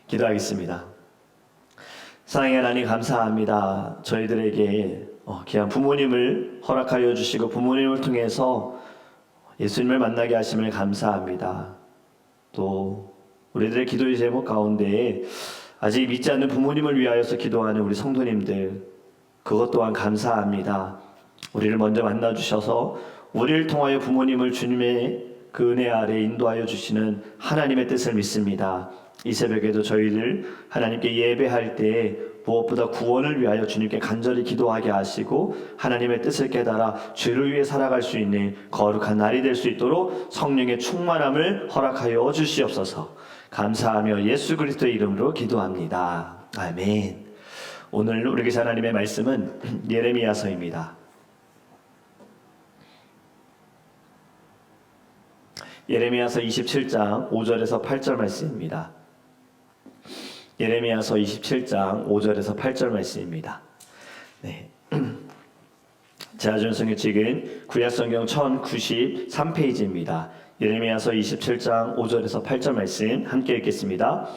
기도하겠습니다. 사랑의 하나님 감사합니다. 저희들에게 귀한 부모님을 허락하여 주시고 부모님을 통해서 예수님을 만나게 하심을 감사합니다. 또 우리들의 기도의 제목 가운데 아직 믿지 않는 부모님을 위하여서 기도하는 우리 성도님들, 그것 또한 감사합니다. 우리를 먼저 만나 주셔서 우리를 통하여 부모님을 주님의 그 은혜 아래 인도하여 주시는 하나님의 뜻을 믿습니다. 이 새벽에도 저희를 하나님께 예배할 때 무엇보다 구원을 위하여 주님께 간절히 기도하게 하시고 하나님의 뜻을 깨달아 주를 위해 살아갈 수 있는 거룩한 날이 될 수 있도록 성령의 충만함을 허락하여 주시옵소서. 감사하며 예수 그리스도의 이름으로 기도합니다. 아멘. 오늘 우리 계신 하나님의 말씀은 예레미야서입니다. 예레미야서 27장 5절에서 8절 말씀입니다. 예레미야서 27장 5절에서 8절 말씀입니다. 네. 제가 준성에 찍은 구약성경 1093페이지입니다. 예레미야서 27장 5절에서 8절 말씀 함께 읽겠습니다.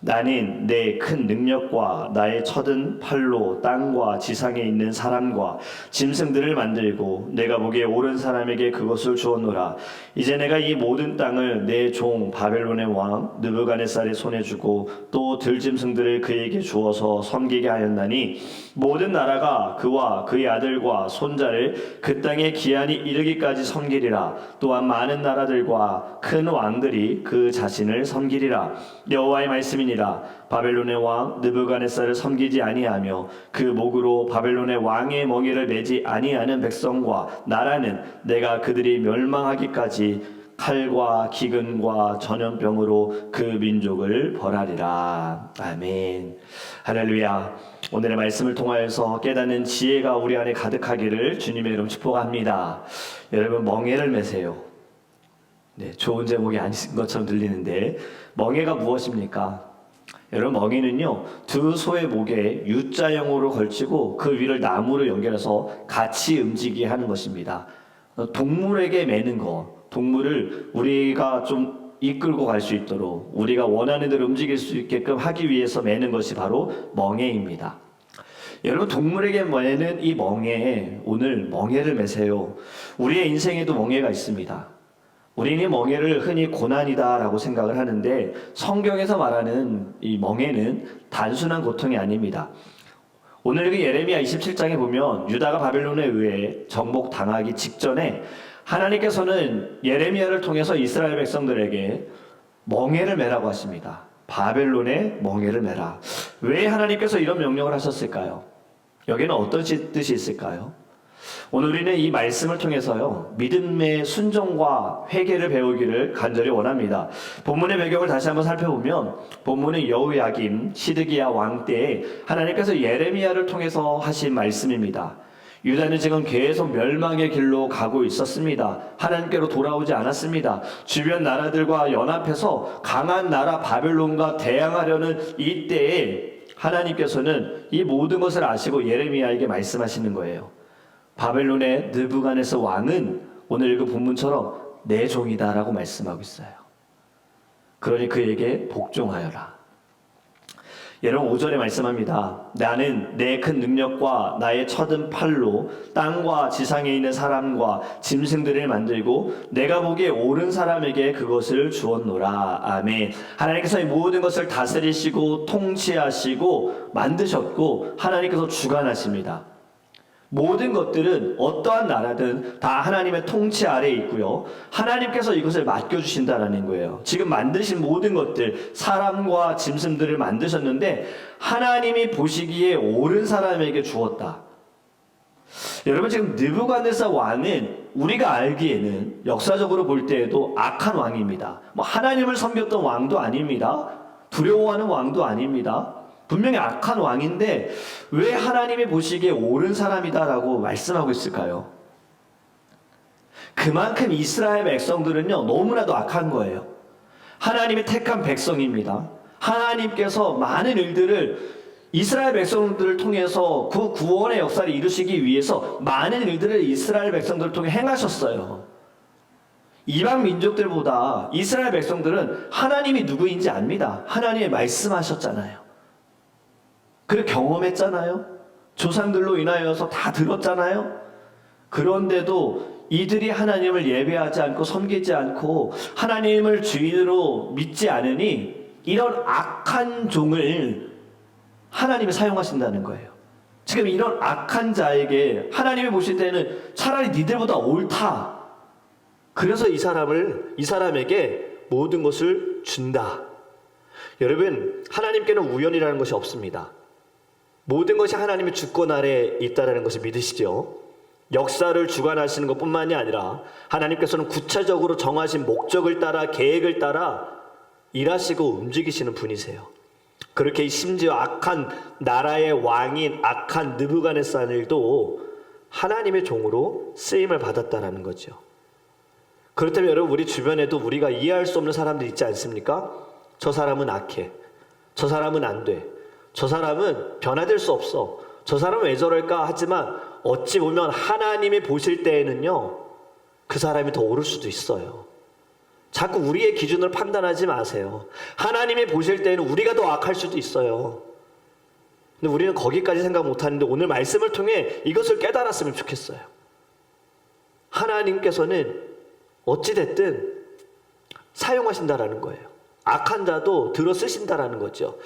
나는 내 큰 능력과 나의 쳐든 팔로 땅과 지상에 있는 사람과 짐승들을 만들고 내가 보기에 옳은 사람에게 그것을 주었노라. 이제 내가 이 모든 땅을 내 종 바벨론의 왕 느부갓네살의 손에 주고 또 들짐승들을 그에게 주어서 섬기게 하였나니 모든 나라가 그와 그의 아들과 손자를 그 땅에 기한이 이르기까지 섬기리라. 또한 많은 나라들과 큰 왕들이 그 자신을 섬기리라. 여호와의 말씀이니라. 바벨론의 왕 느부갓네살을 섬기지 아니하며 그 목으로 바벨론의 왕의 멍에를 매지 아니하는 백성과 나라는 내가 그들이 멸망하기까지 칼과 기근과 전염병으로 그 민족을 벌하리라. 아멘. 할렐루야. 오늘의 말씀을 통하여서 깨닫는 지혜가 우리 안에 가득하기를 주님의 이름 축복합니다. 여러분, 멍에를 매세요. 네, 좋은 제목이 아닌 것처럼 들리는데 멍에가 무엇입니까? 여러분, 멍에는요 두 소의 목에 U자형으로 걸치고 그 위를 나무로 연결해서 같이 움직이게 하는 것입니다. 동물에게 매는 거, 동물을 우리가 좀 이끌고 갈 수 있도록 우리가 원하는 대로 움직일 수 있게끔 하기 위해서 매는 것이 바로 멍에입니다. 여러분, 동물에게 매는 이 멍에, 오늘 멍에를 매세요. 우리의 인생에도 멍에가 있습니다. 우리는 멍에를 흔히 고난이다라고 생각을 하는데 성경에서 말하는 이 멍에는 단순한 고통이 아닙니다. 오늘 그 예레미야 27장에 보면 유다가 바벨론에 의해 정복당하기 직전에 하나님께서는 예레미야를 통해서 이스라엘 백성들에게 멍에를 매라고 하십니다. 바벨론에 멍에를 매라. 왜 하나님께서 이런 명령을 하셨을까요? 여기는 어떤 뜻이 있을까요? 오늘 우리는 이 말씀을 통해서요 믿음의 순종과 회개를 배우기를 간절히 원합니다. 본문의 배경을 다시 한번 살펴보면 본문은 여호야김 시드기야 왕 때에 하나님께서 예레미야를 통해서 하신 말씀입니다. 유다는 지금 계속 멸망의 길로 가고 있었습니다. 하나님께로 돌아오지 않았습니다. 주변 나라들과 연합해서 강한 나라 바벨론과 대항하려는 이때에 하나님께서는 이 모든 것을 아시고 예레미야에게 말씀하시는 거예요. 바벨론의 느부갓네살 왕은 오늘 그 본문처럼 내 종이다 라고 말씀하고 있어요. 그러니 그에게 복종하여라. 여러분, 5절에 말씀합니다. 나는 내 큰 능력과 나의 쳐든 팔로 땅과 지상에 있는 사람과 짐승들을 만들고 내가 보기에 옳은 사람에게 그것을 주었노라. 아멘. 하나님께서 이 모든 것을 다스리시고 통치하시고 만드셨고 하나님께서 주관하십니다. 모든 것들은 어떠한 나라든 다 하나님의 통치 아래에 있고요. 하나님께서 이것을 맡겨주신다라는 거예요. 지금 만드신 모든 것들, 사람과 짐승들을 만드셨는데 하나님이 보시기에 옳은 사람에게 주었다. 여러분, 지금 느부갓네살 왕은 우리가 알기에는 역사적으로 볼 때에도 악한 왕입니다. 하나님을 섬겼던 왕도 아닙니다. 두려워하는 왕도 아닙니다. 분명히 악한 왕인데 왜 하나님이 보시기에 옳은 사람이다라고 말씀하고 있을까요? 그만큼 이스라엘 백성들은요 너무나도 악한 거예요. 하나님이 택한 백성입니다. 하나님께서 많은 일들을 이스라엘 백성들을 통해서 그 구원의 역사를 이루시기 위해서 많은 일들을 이스라엘 백성들을 통해 행하셨어요. 이방 민족들보다 이스라엘 백성들은 하나님이 누구인지 압니다. 하나님이 말씀하셨잖아요. 그걸 경험했잖아요. 조상들로 인하여서 다 들었잖아요. 그런데도 이들이 하나님을 예배하지 않고 섬기지 않고 하나님을 주인으로 믿지 않으니 이런 악한 종을 하나님이 사용하신다는 거예요. 지금 이런 악한 자에게 하나님이 보실 때는 차라리 니들보다 옳다. 그래서 이 사람에게 모든 것을 준다. 여러분, 하나님께는 우연이라는 것이 없습니다. 모든 것이 하나님의 주권 아래에 있다는 것을 믿으시죠? 역사를 주관하시는 것뿐만이 아니라 하나님께서는 구체적으로 정하신 목적을 따라 계획을 따라 일하시고 움직이시는 분이세요. 그렇게 심지어 악한 나라의 왕인 악한 느부갓네살도 하나님의 종으로 쓰임을 받았다는 거죠. 그렇다면 여러분, 우리 주변에도 우리가 이해할 수 없는 사람들 있지 않습니까? 저 사람은 악해. 저 사람은 안 돼. 저 사람은 변화될 수 없어. 저 사람은 왜 저럴까? 하지만 어찌 보면 하나님이 보실 때에는요, 그 사람이 더 옳을 수도 있어요. 자꾸 우리의 기준으로 판단하지 마세요. 하나님이 보실 때에는 우리가 더 악할 수도 있어요. 근데 우리는 거기까지 생각 못하는데 오늘 말씀을 통해 이것을 깨달았으면 좋겠어요. 하나님께서는 어찌됐든 사용하신다라는 거예요. 악한 자도 들어 쓰신다라는 거죠.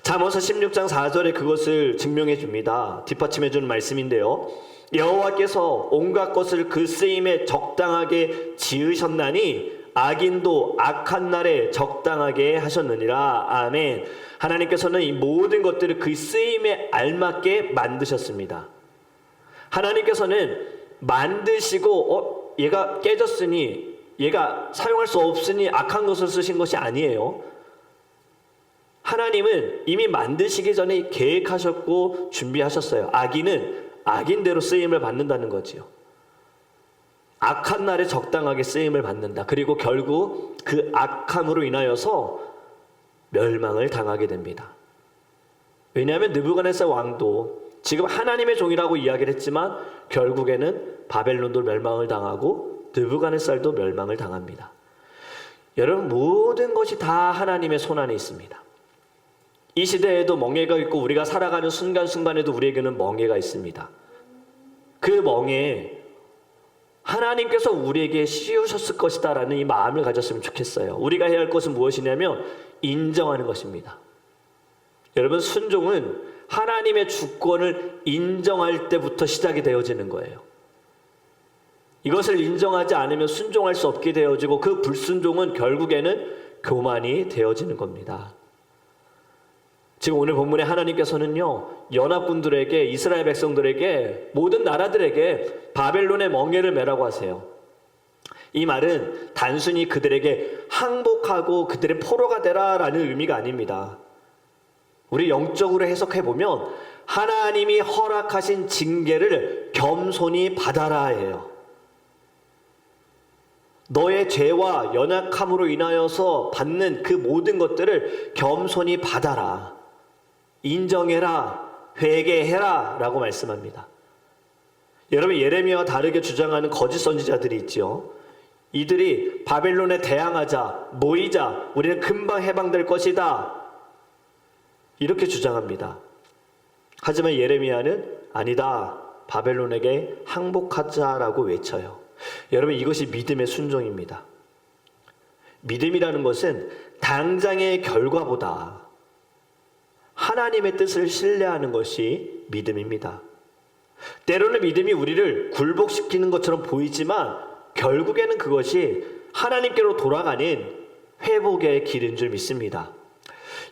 잠언서 16장 4절에 그것을 증명해 줍니다. 뒷받침해 주는 말씀인데요. 여호와께서 온갖 것을 그 쓰임에 적당하게 지으셨나니 악인도 악한 날에 적당하게 하셨느니라. 아멘. 하나님께서는 이 모든 것들을 그 쓰임에 알맞게 만드셨습니다. 하나님께서는 만드시고 얘가 깨졌으니, 얘가 사용할 수 없으니 악한 것을 쓰신 것이 아니에요. 하나님은 이미 만드시기 전에 계획하셨고 준비하셨어요. 악인은 악인대로 쓰임을 받는다는 거지요. 악한 날에 적당하게 쓰임을 받는다. 그리고 결국 그 악함으로 인하여서 멸망을 당하게 됩니다. 왜냐하면 느부갓네살 왕도 지금 하나님의 종이라고 이야기를 했지만 결국에는 바벨론도 멸망을 당하고 느부갓네살도 멸망을 당합니다. 여러분, 모든 것이 다 하나님의 손안에 있습니다. 이 시대에도 멍에가 있고 우리가 살아가는 순간순간에도 우리에게는 멍에가 있습니다. 그 멍에 하나님께서 우리에게 씌우셨을 것이다 라는 이 마음을 가졌으면 좋겠어요. 우리가 해야 할 것은 무엇이냐면 인정하는 것입니다. 여러분, 순종은 하나님의 주권을 인정할 때부터 시작이 되어지는 거예요. 이것을 인정하지 않으면 순종할 수 없게 되어지고 그 불순종은 결국에는 교만이 되어지는 겁니다. 지금 오늘 본문에 하나님께서는요, 연합군들에게, 이스라엘 백성들에게, 모든 나라들에게 바벨론의 멍에를 매라고 하세요. 이 말은 단순히 그들에게 항복하고 그들의 포로가 되라라는 의미가 아닙니다. 우리 영적으로 해석해보면 하나님이 허락하신 징계를 겸손히 받아라예요. 너의 죄와 연약함으로 인하여서 받는 그 모든 것들을 겸손히 받아라. 인정해라, 회개해라 라고 말씀합니다. 여러분, 예레미야와 다르게 주장하는 거짓 선지자들이 있죠. 이들이 바벨론에 대항하자, 모이자, 우리는 금방 해방될 것이다, 이렇게 주장합니다. 하지만 예레미야는 아니다, 바벨론에게 항복하자라고 외쳐요. 여러분, 이것이 믿음의 순종입니다. 믿음이라는 것은 당장의 결과보다 하나님의 뜻을 신뢰하는 것이 믿음입니다. 때로는 믿음이 우리를 굴복시키는 것처럼 보이지만 결국에는 그것이 하나님께로 돌아가는 회복의 길인 줄 믿습니다.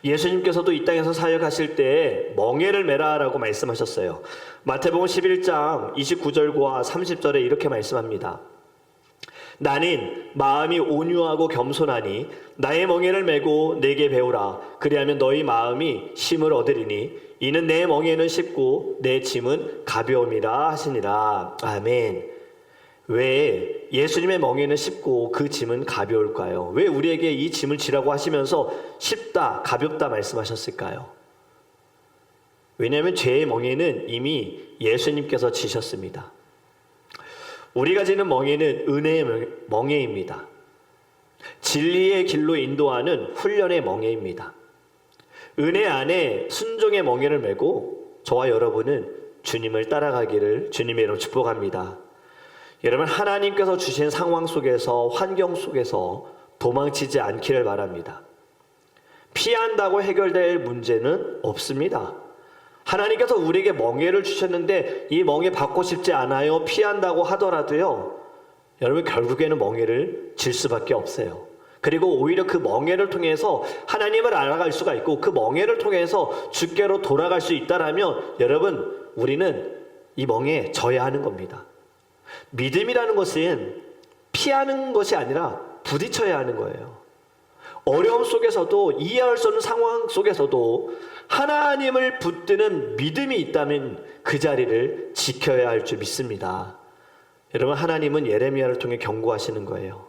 예수님께서도 이 땅에서 사역하실 때 멍에를 매라라고 말씀하셨어요. 마태복음 11장 29절과 30절에 이렇게 말씀합니다. 나는 마음이 온유하고 겸손하니 나의 멍에를 메고 내게 배우라. 그리하면 너희 마음이 쉼을 얻으리니 이는 내 멍에는 쉽고 내 짐은 가벼움이라 하시니라. 아멘. 왜 예수님의 멍에는 쉽고 그 짐은 가벼울까요? 왜 우리에게 이 짐을 지라고 하시면서 쉽다, 가볍다 말씀하셨을까요? 왜냐하면 죄의 멍에는 이미 예수님께서 지셨습니다. 우리가 지는 멍에는 은혜의 멍에입니다. 진리의 길로 인도하는 훈련의 멍에입니다. 은혜 안에 순종의 멍에를 메고 저와 여러분은 주님을 따라가기를 주님의 이름으로 축복합니다. 여러분, 하나님께서 주신 상황 속에서, 환경 속에서 도망치지 않기를 바랍니다. 피한다고 해결될 문제는 없습니다. 하나님께서 우리에게 멍에를 주셨는데 이 멍에 받고 싶지 않아요, 피한다고 하더라도요, 여러분 결국에는 멍에를 질 수밖에 없어요. 그리고 오히려 그 멍에를 통해서 하나님을 알아갈 수가 있고 그 멍에를 통해서 주께로 돌아갈 수 있다라면 여러분, 우리는 이 멍에 져야 하는 겁니다. 믿음이라는 것은 피하는 것이 아니라 부딪혀야 하는 거예요. 어려움 속에서도, 이해할 수 없는 상황 속에서도 하나님을 붙드는 믿음이 있다면 그 자리를 지켜야 할 줄 믿습니다. 여러분, 하나님은 예레미야를 통해 경고하시는 거예요.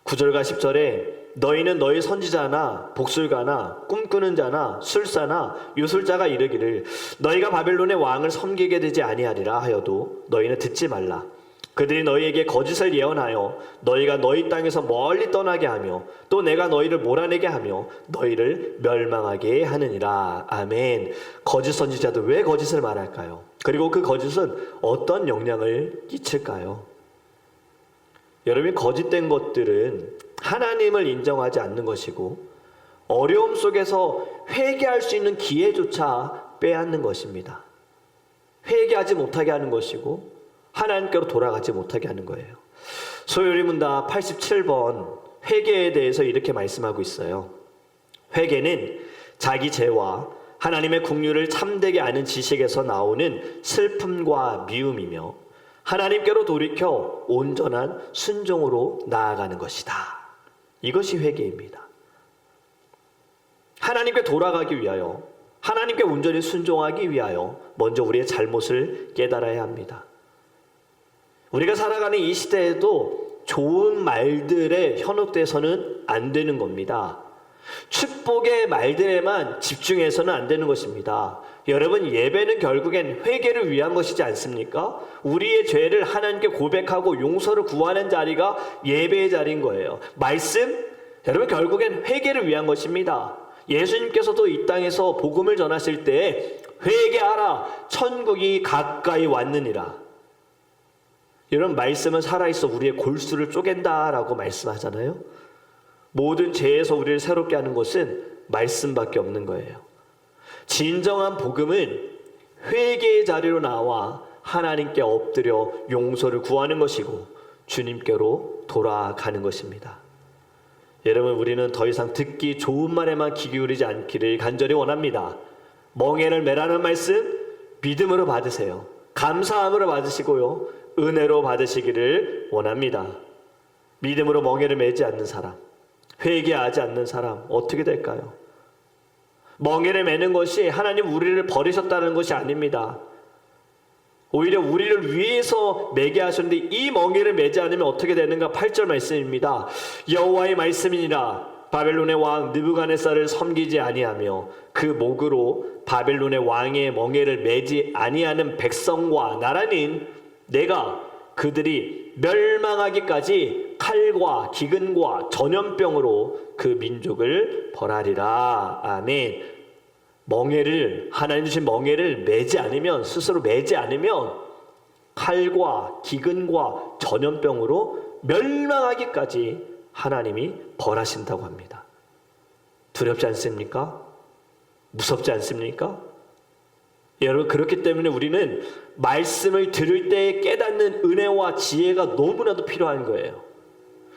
9절과 10절에 너희는 너희 선지자나 복술가나 꿈꾸는 자나 술사나 유술자가 이르기를 너희가 바벨론의 왕을 섬기게 되지 아니하리라 하여도 너희는 듣지 말라. 그들이 너희에게 거짓을 예언하여 너희가 너희 땅에서 멀리 떠나게 하며 또 내가 너희를 몰아내게 하며 너희를 멸망하게 하느니라. 아멘. 거짓 선지자도 왜 거짓을 말할까요? 그리고 그 거짓은 어떤 영향을 끼칠까요? 여러분, 거짓된 것들은 하나님을 인정하지 않는 것이고 어려움 속에서 회개할 수 있는 기회조차 빼앗는 것입니다. 회개하지 못하게 하는 것이고 하나님께로 돌아가지 못하게 하는 거예요. 소요리문답 87번 회개에 대해서 이렇게 말씀하고 있어요. 회개는 자기 죄와 하나님의 긍휼을 참되게 아는 지식에서 나오는 슬픔과 미움이며 하나님께로 돌이켜 온전한 순종으로 나아가는 것이다. 이것이 회개입니다. 하나님께 돌아가기 위하여, 하나님께 온전히 순종하기 위하여 먼저 우리의 잘못을 깨달아야 합니다. 우리가 살아가는 이 시대에도 좋은 말들에 현혹돼서는 안 되는 겁니다. 축복의 말들에만 집중해서는 안 되는 것입니다. 여러분, 예배는 결국엔 회개를 위한 것이지 않습니까? 우리의 죄를 하나님께 고백하고 용서를 구하는 자리가 예배의 자리인 거예요. 말씀, 여러분 결국엔 회개를 위한 것입니다. 예수님께서도 이 땅에서 복음을 전하실 때 회개하라, 천국이 가까이 왔느니라. 여러분, 말씀은 살아있어 우리의 골수를 쪼갠다라고 말씀하잖아요. 모든 죄에서 우리를 새롭게 하는 것은 말씀밖에 없는 거예요. 진정한 복음은 회개의 자리로 나와 하나님께 엎드려 용서를 구하는 것이고 주님께로 돌아가는 것입니다. 여러분, 우리는 더 이상 듣기 좋은 말에만 귀 기울이지 않기를 간절히 원합니다. 멍에를 매라는 말씀 믿음으로 받으세요. 감사함으로 받으시고요, 은혜로 받으시기를 원합니다. 믿음으로 멍에를 매지 않는 사람, 회개하지 않는 사람 어떻게 될까요? 멍에를 매는 것이 하나님 우리를 버리셨다는 것이 아닙니다. 오히려 우리를 위해서 매게 하셨는데 이 멍에를 매지 않으면 어떻게 되는가? 8절 말씀입니다. 여호와의 말씀이니라 바벨론의 왕 느부갓네살을 섬기지 아니하며 그 목으로 바벨론의 왕의 멍에를 매지 아니하는 백성과 나라는 내가 그들이 멸망하기까지 칼과 기근과 전염병으로 그 민족을 벌하리라. 아멘. 멍에를, 하나님 주신 멍에를 매지 않으면, 스스로 매지 않으면 칼과 기근과 전염병으로 멸망하기까지 하나님이 벌하신다고 합니다. 두렵지 않습니까? 무섭지 않습니까? 여러분, 그렇기 때문에 우리는 말씀을 들을 때 깨닫는 은혜와 지혜가 너무나도 필요한 거예요.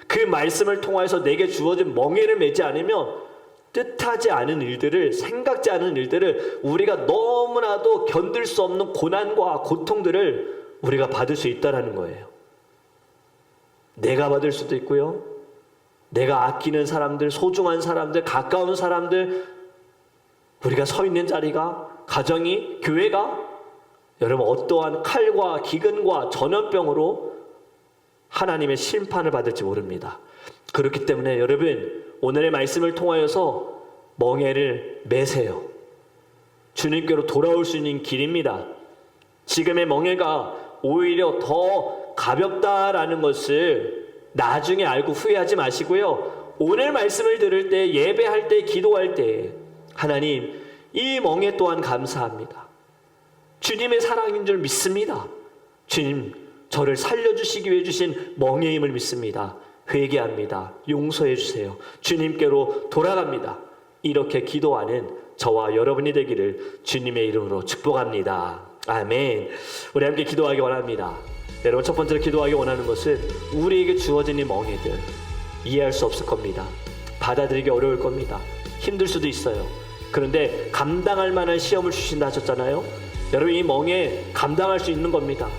그 말씀을 통하여서 내게 주어진 멍에를 매지 않으면 뜻하지 않은 일들을, 생각지 않은 일들을, 우리가 너무나도 견딜 수 없는 고난과 고통들을 우리가 받을 수 있다는 거예요. 내가 받을 수도 있고요, 내가 아끼는 사람들, 소중한 사람들, 가까운 사람들, 우리가 서 있는 자리가, 가정이, 교회가 여러분 어떠한 칼과 기근과 전염병으로 하나님의 심판을 받을지 모릅니다. 그렇기 때문에 여러분, 오늘의 말씀을 통하여서 멍에를 매세요. 주님께로 돌아올 수 있는 길입니다. 지금의 멍에가 오히려 더 가볍다라는 것을 나중에 알고 후회하지 마시고요. 오늘 말씀을 들을 때, 예배할 때, 기도할 때 하나님 이 멍에 또한 감사합니다. 주님의 사랑인 줄 믿습니다. 주님, 저를 살려주시기 위해 주신 멍에 힘을 믿습니다. 회개합니다. 용서해 주세요. 주님께로 돌아갑니다. 이렇게 기도하는 저와 여러분이 되기를 주님의 이름으로 축복합니다. 아멘. 우리 함께 기도하기 원합니다. 여러분, 첫 번째로 기도하기 원하는 것은 우리에게 주어진 이 멍에들 이해할 수 없을 겁니다. 받아들이기 어려울 겁니다. 힘들 수도 있어요. 그런데 감당할 만한 시험을 주신다 하셨잖아요. 여러분, 이 멍에 감당할 수 있는 겁니다.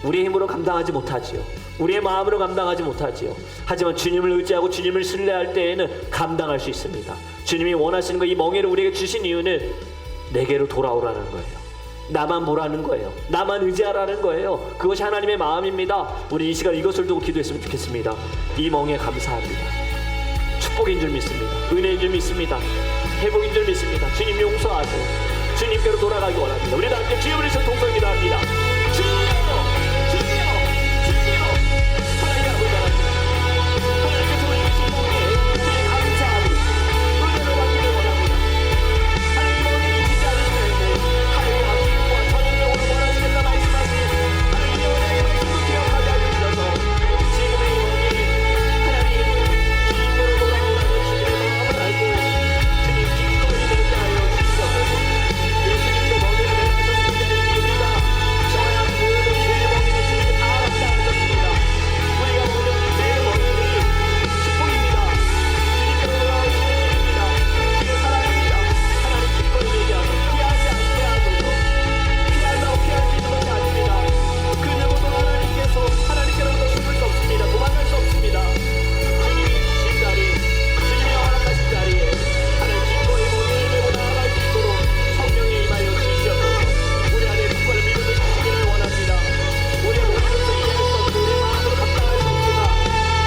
우리의 힘으로 감당하지 못하지요. 우리의 마음으로 감당하지 못하지요. 하지만 주님을 의지하고 주님을 신뢰할 때에는 감당할 수 있습니다. 주님이 원하시는 거, 이 멍에를 우리에게 주신 이유는 내게로 돌아오라는 거예요. 나만 보라는 거예요. 나만 의지하라는 거예요. 그것이 하나님의 마음입니다. 우리 이 시간 이것을 두고 기도했으면 좋겠습니다. 이 멍에 감사합니다. 축복인 줄 믿습니다. 은혜인 줄 믿습니다. 회복인 줄 믿습니다. 주님 용서하세요. 주님께로 돌아가기 원합니다. 우리도 함께 주여 부르셔 동성 기도합니다. 주여! 주여! 주여! 하나님 앞을 바랍니다. 하나님께서 우리 주신 멍에 주님 감사하고 은혜로 받기를 원합니다. 하나님 멍에 잊지 않으시면 하루와 기쁨과 전능력으로 원하시겠다 말씀하신 하나님의 은혜의 말씀도 기억하게 하여 주셔서 지금의 이 멍에 하나님 주님께로 돌아오라는 주님의 마음을 알고 주님 기꺼이 되게 하여 주시옵소서. 예수님도 멍에를 내려주셨습니다. 우리가 저야 모든 죄의 멍에는 주님이 다 감당하셨습니다. 우리가 모든 내 멍에는 축복입니다. 주님께로 돌아오시는 길입니다. 주의 사랑입니다. 하나님 기꺼이 되게 하소서. 피하지 않게 하소서. 피한다고 피할 수 있는 것이 아닙니다. 그 누구도 하나님께로부터 숨을 수 없습니다. 도망갈 수 없습니다. 주님이 주신 자리, 주님이 허락하신 자리에 하나님 기꺼이 멍에를 메고 나아갈 수 있도록 성령이 임하여 주시옵소서. 우리 안에 국가를 믿음을 주시기를 원합니다. 우리의 몸으로서 이해할 수 없고 우리의 마음으로 감당할 수 없으나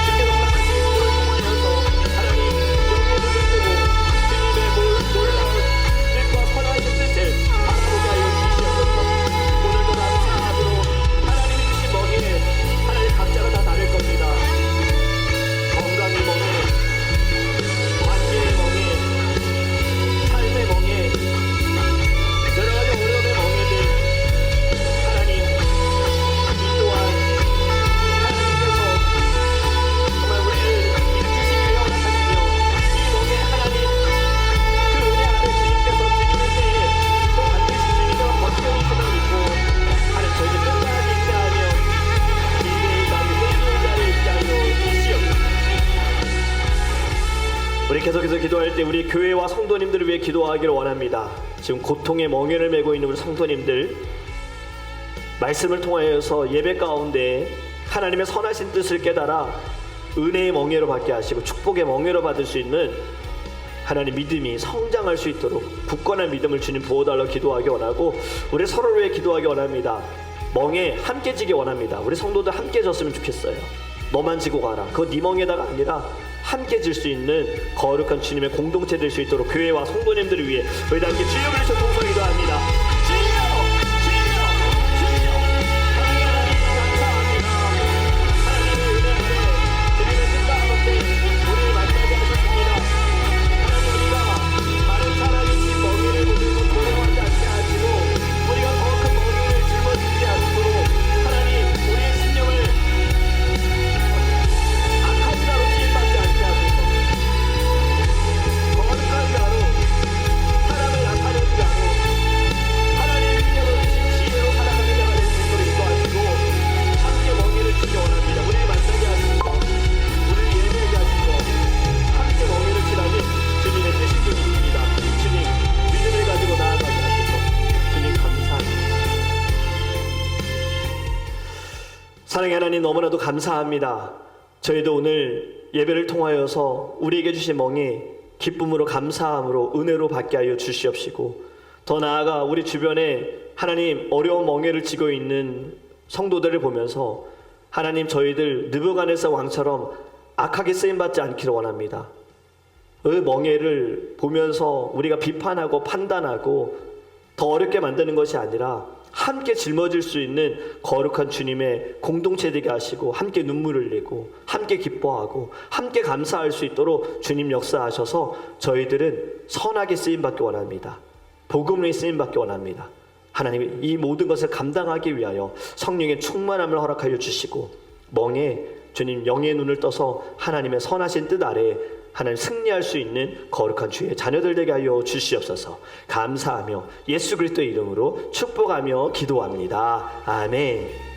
주께서 허락하신 것을 통하여서 하나님 영의 눈을 뜨고 주님의 놀라운 뜻과 선하신 뜻을 바라보게 하여 주시옵소서. 오늘도 감사함으로 하나님이 주신 멍에 하나님 각자가 다 다를 겁니다. 건강의 멍에, 관계의 멍에, 삶의 멍에, 여러 가지 어려움의 멍에들 하나님 이 또한 하나님께서 정말 우리를 일으키시기 위해 허락하시며 이 멍에 하나님 그 은혜 아래 주님께서 주님의 때에 또 반드시 주님과 버텨주심을 믿고 하나님 저희를 끝까지 인자하며 인내의 자리, 회개의 자리에 인자하여 주시옵소서. 우리 계속해서 기도할 때 우리 교회와 성도님들을 위해 기도하기를 원합니다. 지금 고통의 멍에를 메고 있는 우리 성도님들 말씀을 통하여서 예배 가운데 하나님의 선하신 뜻을 깨달아 은혜의 멍에로 받게 하시고 축복의 멍에로 받을 수 있는 하나님 믿음이 성장할 수 있도록 굳건한 믿음을 주님 부어달라고 기도하기 원하고 우리 서로를 위해 기도하기 원합니다. 멍에 함께 지기 원합니다. 우리 성도들 함께 졌으면 좋겠어요. 너만 지고 가라. 그거 네 멍에다가 아니라 함께 질 수 있는 거룩한 주님의 공동체 될 수 있도록 교회와 성도님들을 위해 우리 다 함께 주여 부르셔 동성 기도합니다. 주여! 주여! 주여! 하나님 감사합니다. 하나님의 은혜 아래 주님의 뜻과 가운데 우리를 만나게 하셨습니다. 하나님 우리가 다른 사람이 진 멍에를 보면서 두려워하지 않게 하시고 우리가 더 큰 멍에를 짊어지지 않도록 하나님 우리의 심령을 악한 자로 지인받지 않게 하소서. 거룩한 자로 사람을 나타내는 자로 하나님의 은혜로 주신 지혜로 살아가는 자가 될 수 있도록 인도하시고 함께 멍에를 치기 원합니다. 우리를 만나게 하시고 우리를 예배하게 하시고 함께 멍에를 치라는 주님의 뜻인 줄 믿습니다. 주님 믿음을 가지고 나아가게 하소서. 주님 감사합니다. 사랑의 하나님 너무나도 감사합니다. 저희도 오늘 예배를 통하여서 우리에게 주신 멍에 기쁨으로 감사함으로 은혜로 받게 하여 주시옵시고 더 나아가 우리 주변에 하나님 어려운 멍에를 지고 있는 성도들을 보면서 하나님 저희들 느부갓네살 왕처럼 악하게 쓰임받지 않기를 원합니다. 그 멍에를 보면서 우리가 비판하고 판단하고 더 어렵게 만드는 것이 아니라 함께 짊어질 수 있는 거룩한 주님의 공동체 되게 하시고 함께 눈물을 흘리고 함께 기뻐하고 함께 감사할 수 있도록 주님 역사하셔서 저희들은 선하게 쓰임받기 원합니다. 복음의 쓰임받기 원합니다. 하나님 이 모든 것을 감당하기 위하여 성령의 충만함을 허락하여 주시고 멍에 주님 영의 눈을 떠서 하나님의 선하신 뜻 아래 하나님 승리할 수 있는 거룩한 주의 자녀들 되게 하여 주시옵소서. 감사하며 예수 그리스도의 이름으로 축복하며 기도합니다. 아멘.